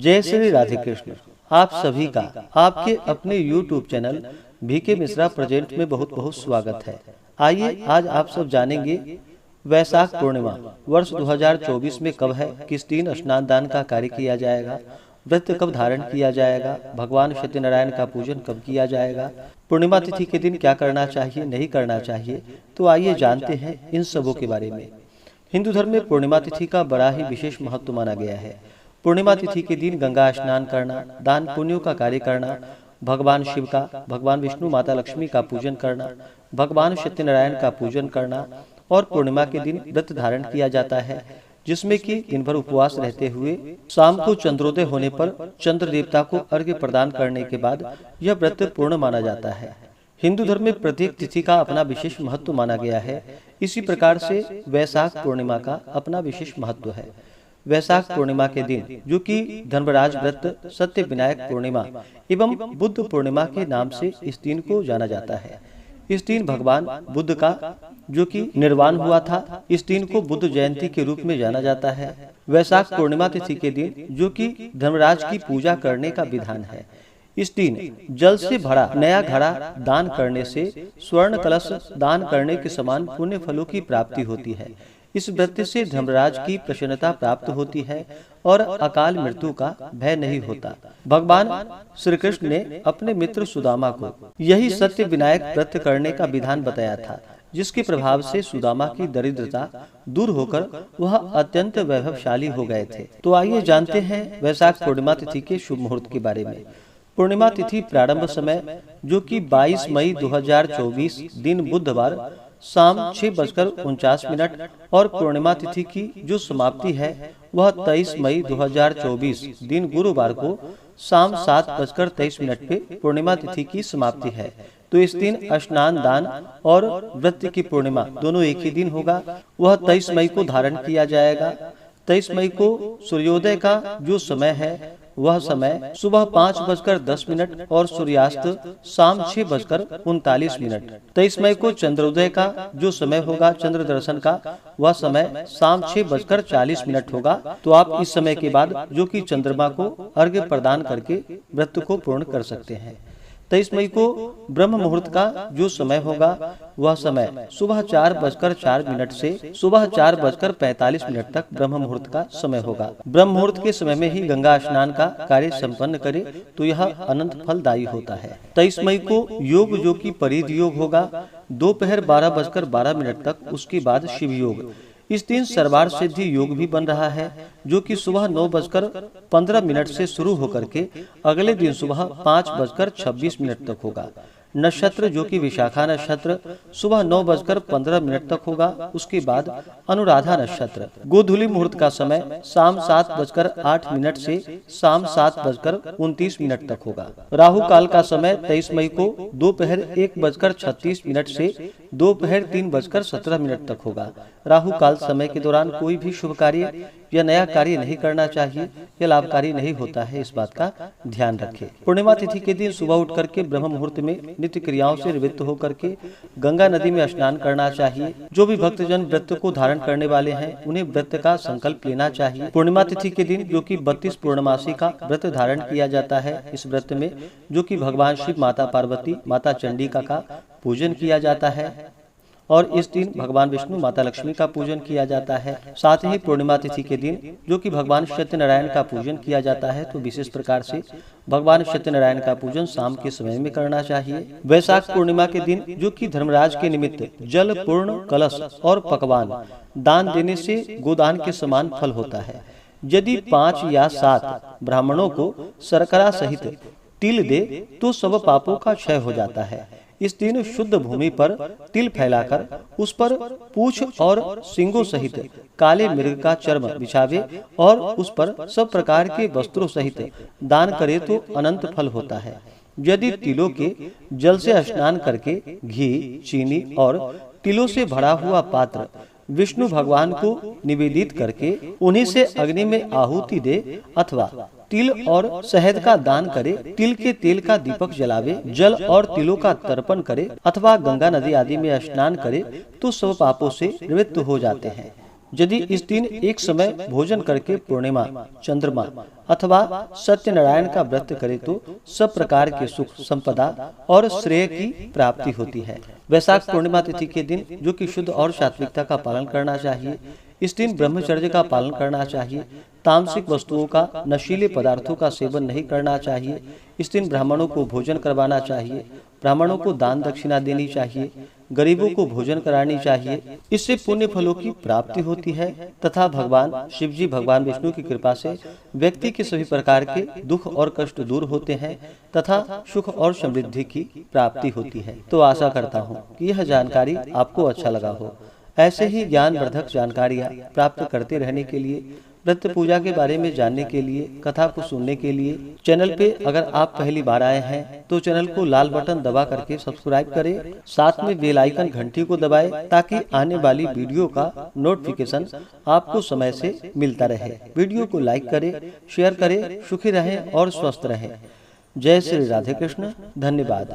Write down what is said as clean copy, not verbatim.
जय श्री राधे कृष्ण। आप सभी का आपके अपने YouTube channel VK Mishra present में बहुत बहुत स्वागत है। आइए आज आप सब जानेंगे वैशाख पूर्णिमा वर्ष 2024 में कब है, किस दिन स्नान दान का कार्य किया जाएगा, व्रत कब धारण किया जाएगा, भगवान सत्यनारायण का पूजन कब किया जाएगा, पूर्णिमा तिथि के दिन क्या करना चाहिए नहीं करना चाहिए। तो आइए जानते हैं इन सबों के बारे में। हिंदू धर्म में पूर्णिमा तिथि का बड़ा ही विशेष महत्व माना गया है। पूर्णिमा तिथि के दिन गंगा स्नान करना, दान पुण्यों का कार्य करना, भगवान शिव का, भगवान विष्णु, माता लक्ष्मी का पूजन करना, भगवान सत्यनारायण का पूजन करना और पूर्णिमा के दिन व्रत धारण किया जाता है, जिसमें कि दिन भर उपवास रहते हुए शाम को चंद्रोदय होने पर चंद्र देवता को अर्घ्य प्रदान करने के बाद यह व्रत पूर्ण माना जाता है। हिंदू धर्म में प्रत्येक तिथि का अपना विशेष महत्व माना गया है। इसी प्रकार से वैशाख पूर्णिमा का अपना विशेष महत्व है। वैशाख पूर्णिमा के दिन, जो कि धर्मराज व्रत, सत्य विनायक पूर्णिमा एवं बुद्ध पूर्णिमा के नाम से इस दिन को जाना जाता है। इस दिन भगवान बुद्ध का जो कि निर्वाण हुआ था, इस दिन को बुद्ध जयंती के रूप में जाना जाता है। वैशाख पूर्णिमा तिथि के दिन, जो कि धर्मराज की पूजा करने का विधान है, इस दिन जल से भरा नया घड़ा दान करने से स्वर्ण कलश दान करने के समान पुण्य फलों की प्राप्ति होती है। इस व्रत से धर्मराज की प्रसन्नता प्राप्त होती है और अकाल मृत्यु का भय नहीं होता। भगवान श्री कृष्ण ने अपने मित्र सुदामा को यही सत्य विनायक व्रत करने का विधान बताया था, जिसके प्रभाव से सुदामा की दरिद्रता दूर होकर वह अत्यंत वैभवशाली हो गए थे। तो आइए जानते हैं वैशाख पूर्णिमा तिथि के शुभ मुहूर्त के बारे में। पूर्णिमा तिथि प्रारंभ समय, जो कि 22 मई 2024 दिन बुधवार शाम 6:49 और पूर्णिमा तिथि की जो समाप्ति है वह 23 मई 2024 दिन गुरुवार को शाम 7:23 पे पूर्णिमा तिथि की समाप्ति है। तो इस दिन स्नान दान और व्रत की पूर्णिमा दोनों एक ही दिन होगा। वह 23 मई को धारण किया जाएगा। 23 मई को सूर्योदय का जो समय है वह समय सुबह 5:10 और सूर्यास्त शाम 6:39। 23 मई को चंद्रोदय का जो समय होगा, चंद्र दर्शन का, वह समय शाम 6:40 होगा। तो आप इस समय के बाद जो कि चंद्रमा को अर्घ्य प्रदान करके व्रत को पूर्ण कर सकते हैं। 23 मई को ब्रह्म मुहूर्त का जो समय होगा वह समय सुबह 4:04 से सुबह 4:45 तक ब्रह्म मुहूर्त का समय होगा। ब्रह्म मुहूर्त के समय में ही गंगा स्नान का कार्य संपन्न करे तो यह अनंत फलदायी होता है। 23 मई को योग जो कि परिध योग होगा दोपहर 12:12 तक, उसके बाद शिव योग। इस दिन सर्वार्थ सिद्धि योग भी बन रहा है, जो कि सुबह 9:15 से शुरू होकर के अगले दिन सुबह 5:26 तक होगा। नक्षत्र जो कि विशाखा नक्षत्र सुबह 9:15 तक होगा। उसके बाद अनुराधा नक्षत्र। गोधूली मुहूर्त का समय शाम 7:08 से शाम 7:29 तक होगा। राहु काल का समय 23 मई को दोपहर 1:36 से दोपहर 3:17 तक होगा। राहु काल समय के दौरान कोई भी शुभ कार्य या नया कार्य नहीं करना चाहिए, यह लाभकारी नहीं होता है, इस बात का ध्यान रखें। पूर्णिमा तिथि के दिन सुबह उठ करके ब्रह्म मुहूर्त में नित्य क्रियाओं से निवृत्त होकर के गंगा नदी में स्नान करना चाहिए। जो भी भक्तजन व्रत को धारण करने वाले हैं उन्हें व्रत का संकल्प लेना चाहिए। पूर्णिमा तिथि के दिन जो कि 32 पूर्णमासी का व्रत धारण किया जाता है, इस व्रत में जो कि भगवान शिव, माता पार्वती, माता चंडिका का पूजन किया जाता है और इस दिन भगवान विष्णु, माता लक्ष्मी का पूजन किया जाता है। साथ ही पूर्णिमा तिथि के दिन जो कि भगवान सत्यनारायण का पूजन किया जाता है, तो विशेष प्रकार से भगवान सत्यनारायण का पूजन शाम के समय में करना चाहिए। वैशाख पूर्णिमा के दिन जो कि धर्मराज के निमित्त जल, पूर्ण कलश और पकवान दान देने से गोदान के समान फल होता है। यदि 5 या 7 ब्राह्मणों को शर्करा सहित तिल दे तो सब पापों का क्षय हो जाता है। इस दिन शुद्ध भूमि पर तिल फैलाकर उस पर पूंछ और सींगों सहित काले मृग का चर्म बिछावे और उस पर सब प्रकार के वस्त्रों सहित दान करे तो अनंत फल होता है। यदि तिलों के जल से स्नान करके घी, चीनी और तिलों से भरा हुआ पात्र विष्णु भगवान को निवेदित करके उन्हीं से अग्नि में आहुति दे अथवा तिल और शहद का दान करे, तिल के तेल का दीपक जलावे, जल और तिलों का तर्पण करे अथवा गंगा नदी आदि में स्नान करे तो सब पापों से निवृत्त हो जाते हैं। यदि इस दिन एक समय भोजन करके पूर्णिमा, चंद्रमा अथवा सत्यनारायण का व्रत करे तो सब प्रकार के सुख, संपदा और श्रेय की प्राप्ति होती है। वैशाख पूर्णिमा तिथि के दिन जो कि शुद्ध और सात्विकता का पालन करना चाहिए, इस दिन ब्रह्मचर्य का पालन करना चाहिए, तामसिक वस्तुओं का, नशीले पदार्थों का सेवन नहीं करना चाहिए। इस दिन ब्राह्मणों को भोजन करवाना चाहिए, ब्राह्मणों को दान दक्षिणा देनी चाहिए, गरीबों को भोजन करानी चाहिए। इससे पुण्य फलों की प्राप्ति होती है तथा भगवान शिव जी, भगवान विष्णु की कृपा से व्यक्ति के सभी प्रकार के दुख और कष्ट दूर होते हैं तथा सुख और समृद्धि की प्राप्ति होती है। तो आशा करता हूँ कि यह जानकारी आपको अच्छा लगा हो। ऐसे ही ज्ञानवर्धक जानकारियाँ प्राप्त करते रहने के लिए, व्रत पूजा के बारे में जानने के लिए, कथा को सुनने के लिए चैनल पे अगर आप पहली बार आए हैं तो चैनल को लाल बटन दबा करके सब्सक्राइब करें, साथ में बेल आइकन घंटी को दबाएं ताकि आने वाली वीडियो का नोटिफिकेशन आपको समय से मिलता रहे। वीडियो को लाइक करें, शेयर करें। सुखी रहें और स्वस्थ रहें। जय श्री राधे कृष्ण। धन्यवाद।